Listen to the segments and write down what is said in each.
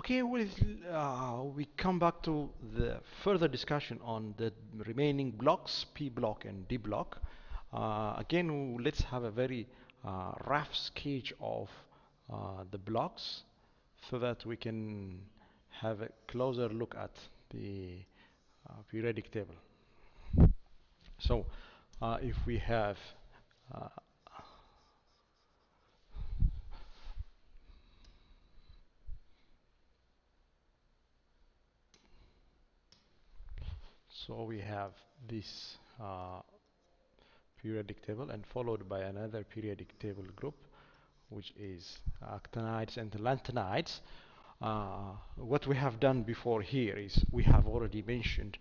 Okay, we come back to the further discussion on the remaining blocks, P block and D block. Again, let's have a very rough sketch of the blocks so that we can have a closer look at the periodic table. So, if we have uh, so we have this periodic table and followed by another periodic table group, which is actinides and lanthanides. What we have done before here is we have already mentioned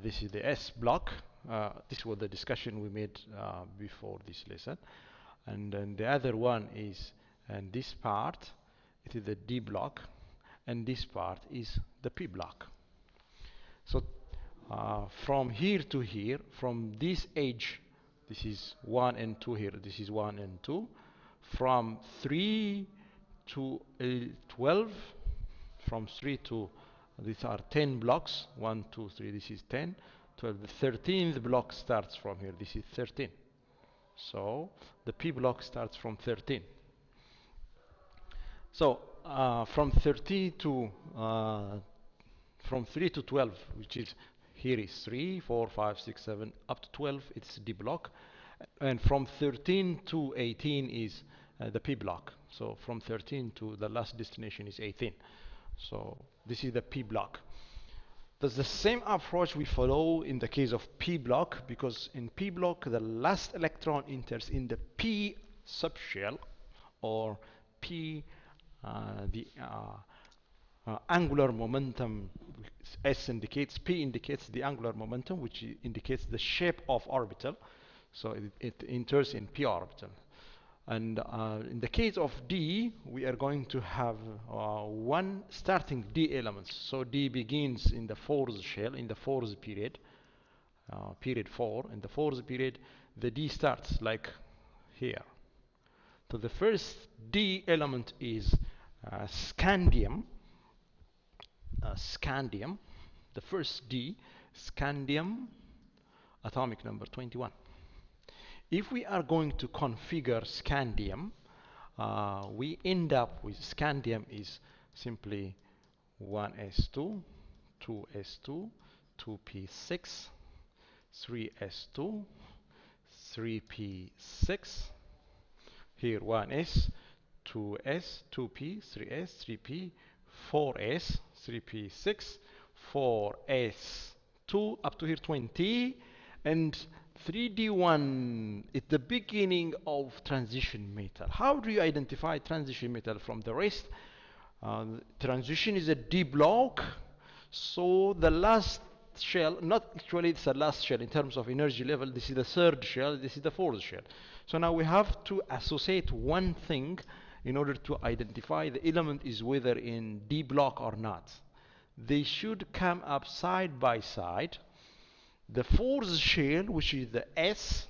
this is the S block. This was the discussion we made before this lesson. And then the other one is, and this part, it is the D block, and this part is the P block. So from here to here, from this edge, this is 1 and 2 here, this is 1 and 2. From 3 to 12, from 3 to, these are 10 blocks, 1, 2, 3, this is 10. 12, the 13th block starts from here, this is 13. So the P block starts from 13. So from 13 to from 3 to 12, which is here is 3, 4, 5, 6, 7, up to 12, it's D block. And from 13 to 18 is the P block. So from 13 to the last destination is 18. So this is the P block. That's the same approach we follow in the case of P block, because in P block the last electron enters in the P subshell, or P angular momentum. S indicates, P indicates the angular momentum, which indicates the shape of orbital. So it enters in P orbital. And in the case of D, we are going to have one starting D elements. So D begins in the fourth shell, in the fourth period, period 4. In the fourth period, the D starts like here. So the first D element is scandium. Scandium, the first D, scandium, atomic number 21. If we are going to configure scandium, we end up with scandium is simply 1s2, 2s2, 2p6, 3s2, 3p6, here 1s, 2s, 2p, 3s, 3p, 4s, 3p6, 4s2, up to here 20, and 3d1 is the beginning of transition metal. How do you identify transition metal from the rest? Transition is a D block, so the last shell, not actually it's the last shell in terms of energy level, this is the third shell, this is the fourth shell. So now we have to associate one thing in order to identify the element is whether in D block or not. They should come up side by side. The fourth shell, which is the S,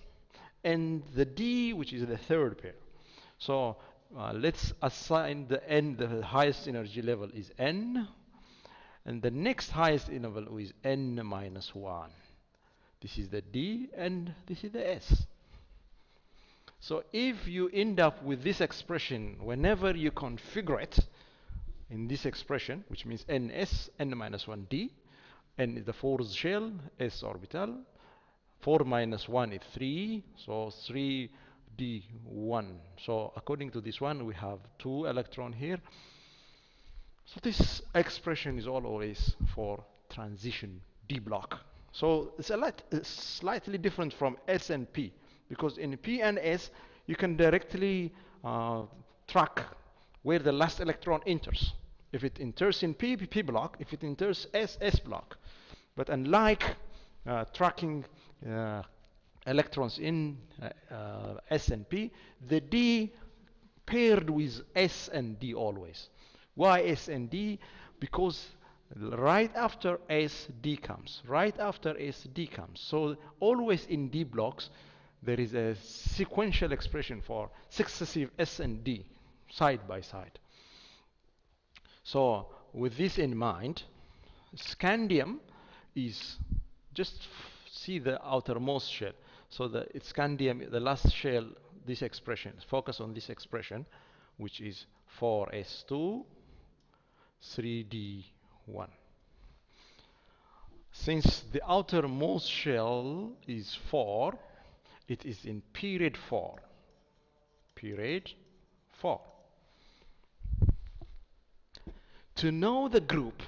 and the D, which is the third pair. So let's assign the N, the highest energy level is N, and the next highest level is N minus 1. This is the D, and this is the S. So if you end up with this expression, whenever you configure it in this expression, which means NS, N minus 1D, N is the fourth shell, S orbital, 4 minus 1 is 3, so 3D1. So according to this one, we have 2 electrons here. So this expression is always for transition D block. So it's slightly different from S and P, because in P and S, you can directly track where the last electron enters. If it enters in P, P block. If it enters S, S block. But unlike tracking electrons in S and P, the D paired with S and D always. Why S and D? Because right after S, D comes. Right after S, D comes. So always in D blocks, there is a sequential expression for successive S and D side by side. So with this in mind, scandium is just see the outermost shell. So it's scandium, the last shell, this expression, focus on this expression, which is 4s2, 3d1. Since the outermost shell is 4, it is in period 4. Period 4. To know the group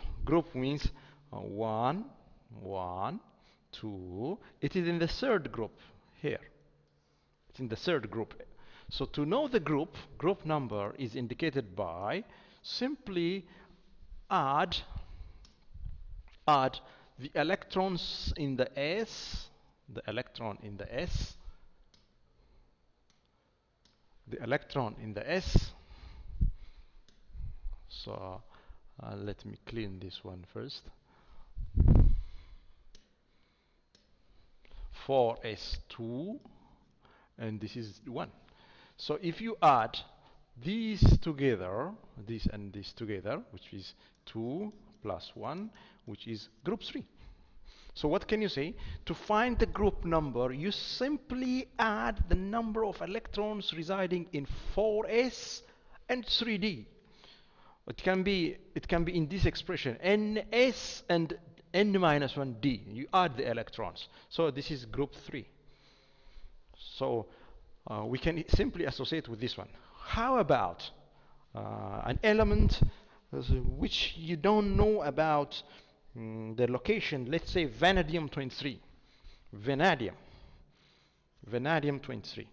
means 1, 1, 2. It is in the third group here. It's in the third group. So to know the group number is indicated by simply add the electrons in the S, the electron in the S, the electron in the S. So let me clean this one first. 4s2, and this is 1. So if you add these together, this and this together, which is 2 plus 1, which is group 3. So what can you say? To find the group number, you simply add the number of electrons residing in 4s and 3d. It can be in this expression, ns and n minus 1d. You add the electrons. So this is group 3. So we can simply associate with this one. How about an element which you don't know about the location? Let's say vanadium 23. Vanadium 23.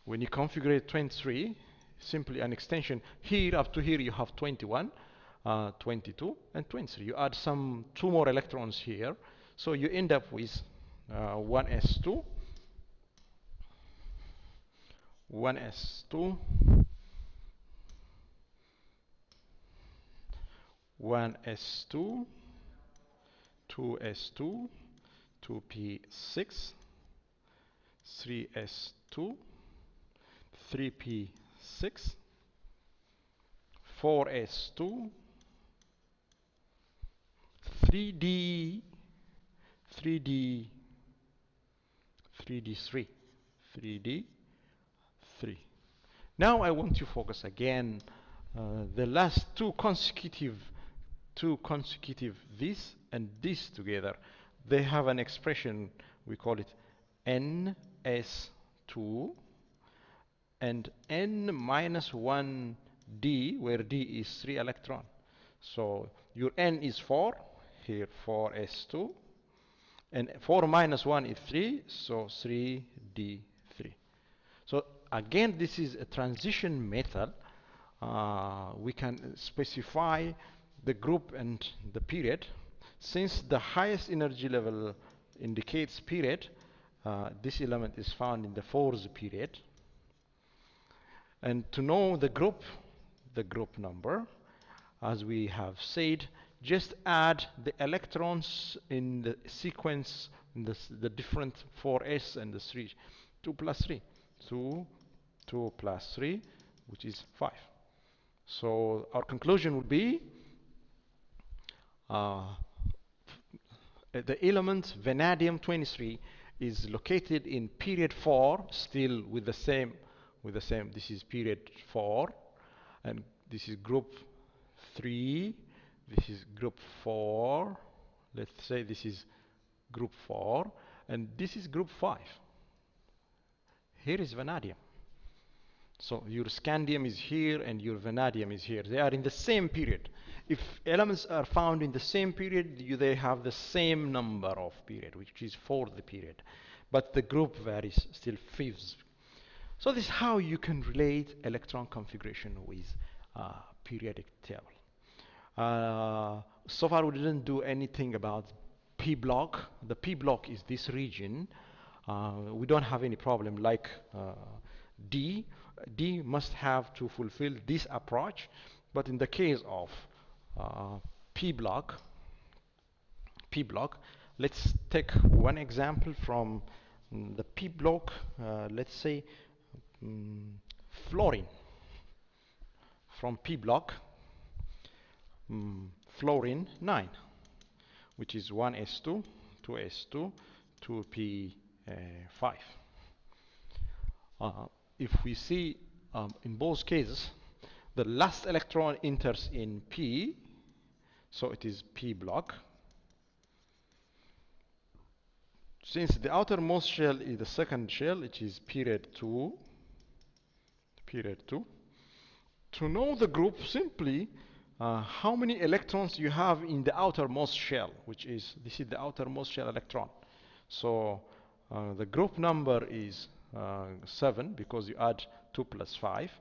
When you configure 23, simply an extension here up to here you have 21, 22 and 23. You add some 2 more electrons here, so you end up with 1s2, 1s2, 1s2, 2s2, 2p6, 3s2, 3p6, 4s2, 3d, 3d, 3d3, 3d3. Now I want to focus again the last two consecutive this and this together. They have an expression, we call it ns2 and n minus 1 d, where d is 3 electron. So your n is 4, here 4s2, and 4 minus 1 is 3, so 3d3. So again, this is a transition method. We can specify the group and the period. Since the highest energy level indicates period, this element is found in the 4th period. And to know the group number, as we have said, just add the electrons in the sequence, in the different 4s and the 3, 2 plus 3, 2 plus 3, which is 5. So our conclusion would be the element vanadium 23 is located in period 4, still with the same. This is period 4, and this is group 3. This is group 4. Let's say this is group 4, and this is group 5. Here is vanadium. So your scandium is here and your vanadium is here. They are in the same period. If elements are found in the same period, they have the same number of period, which is 4th period. But the group varies, still 5th. So this is how you can relate electron configuration with periodic table. So far we didn't do anything about P block. The P block is this region. We don't have any problem like D. D must have to fulfill this approach, but in the case of P block, let's take one example from the P block. Let's say fluorine from P block. fluorine 9, which is 1s2, 2s2, 2p5. If we see in both cases, the last electron enters in p, so it is p block. Since the outermost shell is the second shell, it is period 2. To know the group, simply how many electrons you have in the outermost shell, which is, this is the outermost shell electron. So the group number is 7 because you add 2 plus 5.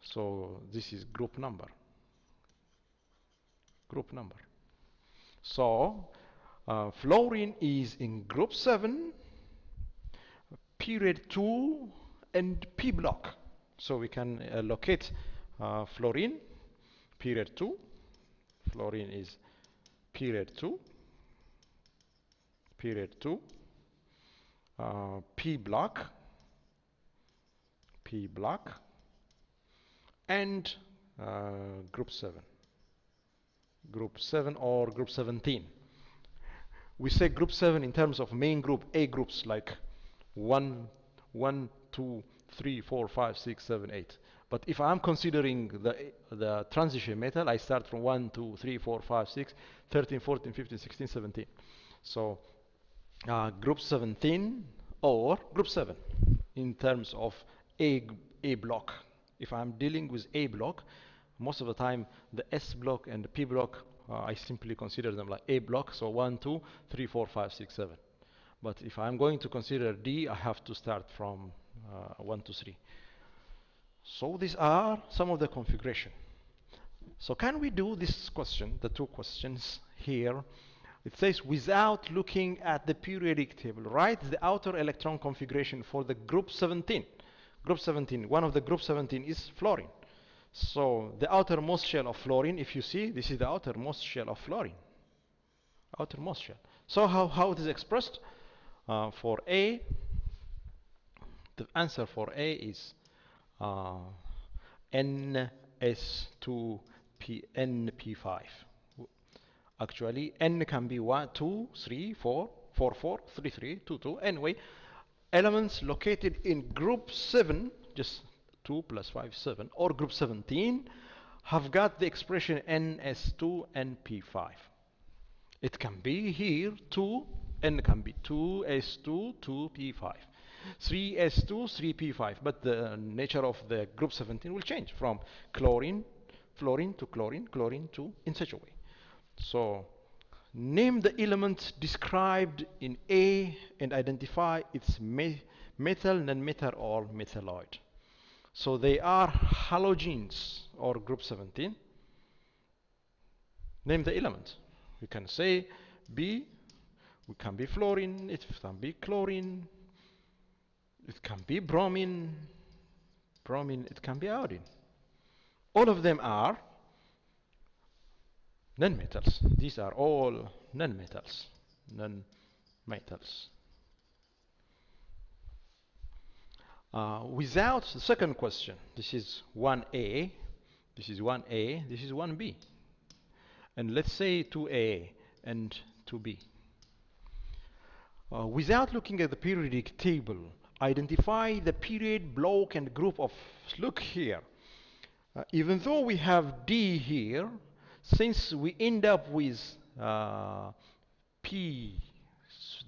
So this is group number. So fluorine is in group 7, period 2, and p block. So we can locate fluorine, period 2. Fluorine is period 2, p block, and group 7. Group 7 or group 17. We say group 7 in terms of main group, A groups like 1, 2, 3, 4, 5, 6, 7, 8. But if I'm considering the transition metal, I start from 1, 2, 3, 4, 5, 6, 13, 14, 15, 16, 17. So group 17 or group 7 in terms of A block. If I'm dealing with A block, most of the time the S block and the P block, I simply consider them like A block, so 1, 2, 3, 4, 5, 6, 7. But if I'm going to consider D, I have to start from 1 to 3. So these are some of the configuration. So can we do this question, the two questions here? It says without looking at the periodic table, write the outer electron configuration for the group 17. Group 17, one of the group 17 is fluorine. So the outermost shell of fluorine, if you see, this is the outermost shell of fluorine. Outermost shell. So how it is expressed? For A, the answer for A is NS2Np5. Actually, N can be 1, 2, 3, 4, 4, 4, 3, 3, 2, 2. Anyway, elements located in group 7, just 2 plus 5, 7, or group 17, have got the expression NS2Np5. It can be here 2, N can be 2s2, 2p5. 3s2, 3p5, but the nature of the group 17 will change from fluorine to chlorine to, in such a way. So name the element described in A and identify its metal, non-metal, or metalloid. So they are halogens or group 17. Name the element. We can say B, it can be fluorine, it can be chlorine, it can be bromine, it can be iodine. All of them are non-metals. These are all non-metals. Without the second question, this is 1A, this is 1A, this is 1B. And let's say 2A and 2B. Without looking at the periodic table, identify the period, block, and group of, look here. Even though we have D here, since we end up with P,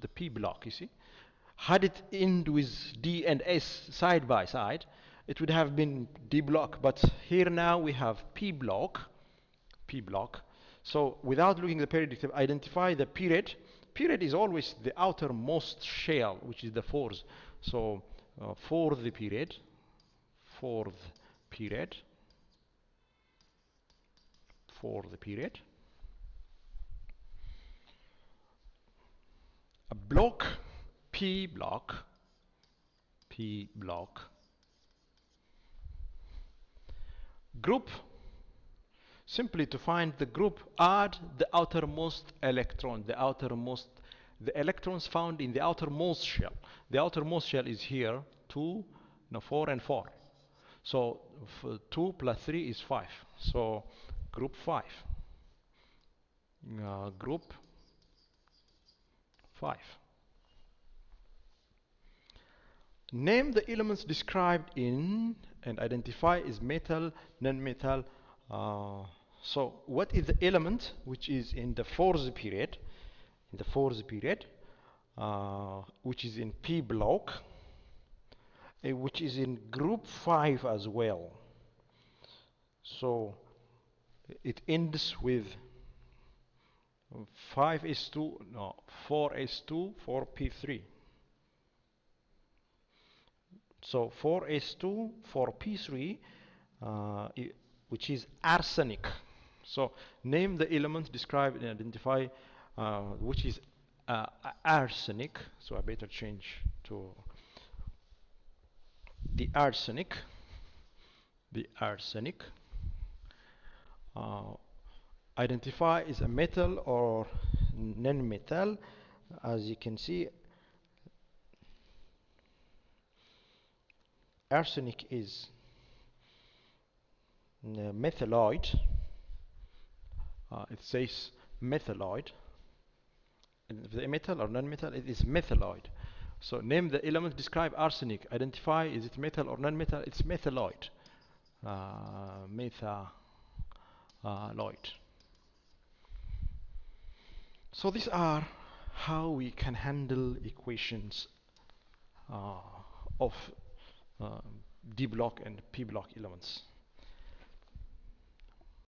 the P block, you see, had it end with D and S side by side, it would have been D block. But here now we have P block. So without looking at the periodic table, identify the period. Period is always the outermost shell, which is the fourth. So fourth period. A block, P block. Group, simply to find the group, add the outermost electron, the electrons found in the outermost shell. The outermost shell is here, 2, 4 and 4. So 2 plus 3 is 5. So group 5. group 5. Name the elements described in and identify as metal, non-metal. So what is the element which is in the fourth period? In the fourth period, which is in P block, which is in group 5 as well. So it ends with 5s2, no, 4s2, 4p3. So 4s2, 4p3, which is arsenic. So name the elements, describe and identify which is arsenic. So I better change to the arsenic. The arsenic. Identify is a metal or non-metal. As you can see, arsenic is methalloid. It says methalloid. And the metal or non-metal, it is methalloid. So name the element, describe arsenic. Identify, is it metal or non-metal? It's methalloid. Methalloid. So these are how we can handle equations of D block and P block elements.